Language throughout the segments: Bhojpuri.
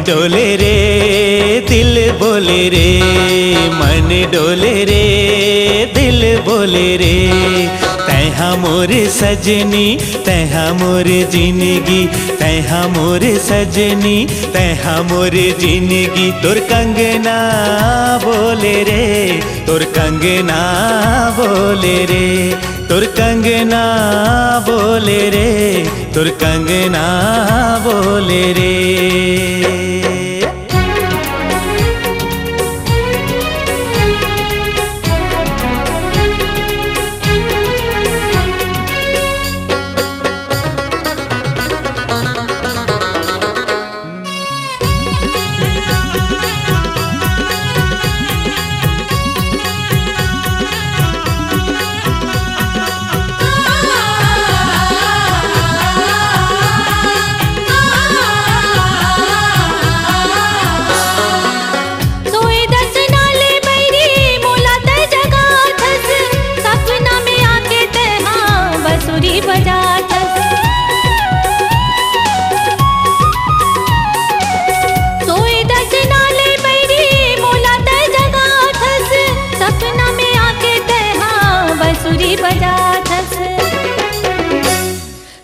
डोले रे दिल बोले रे, मन डोले रे दिल बोले रे। तैहा मोर सजनी तैहा मोर जिंदगी, तैहा मोर सजनी तैहा मोर जिंदगी। तोर कंगना बोले रे, तोर कंगना बोले रे, तोर कंगना बोले रे, तोर कंगना बोले रे।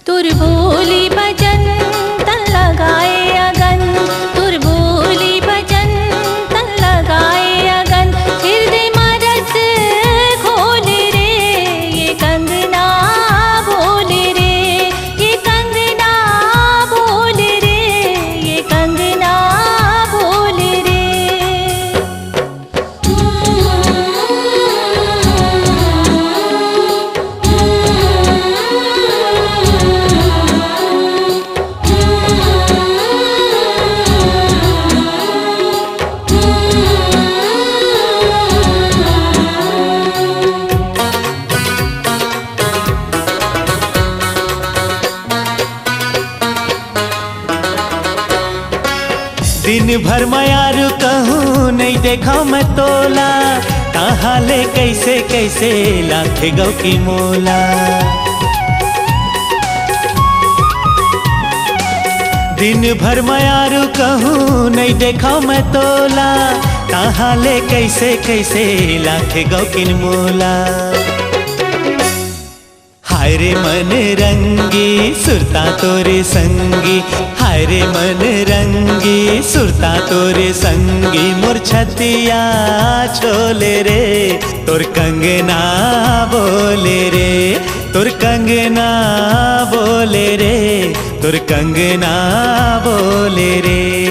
तुर बोली भजन तन लगाए अगन, तुर बोली भजन तन लगाए अगन। हृदय मरस खोले रे ये कंगना बोले रे, ये कंगना बोले रे, ये कंगना बोले रे। दिन भर मैं यार कहूँ नहीं देखा मैं तोला, कहाँ ले कैसे कैसे लाख गौ की मोला। दिन भर मैं यार कहूँ नहीं देखा मैं तोला, कहाँ ले कैसे कैसे लाख गौ की मोला। हाय रे मन रंगी सुरता तोरे संगी, हाय रे मन रंगी सुरता तोरे संगी। मोर छतिया छोले रे तोर कंगना बोले रे, तोर कंगना बोले रे, तोर कंगना बोले रे।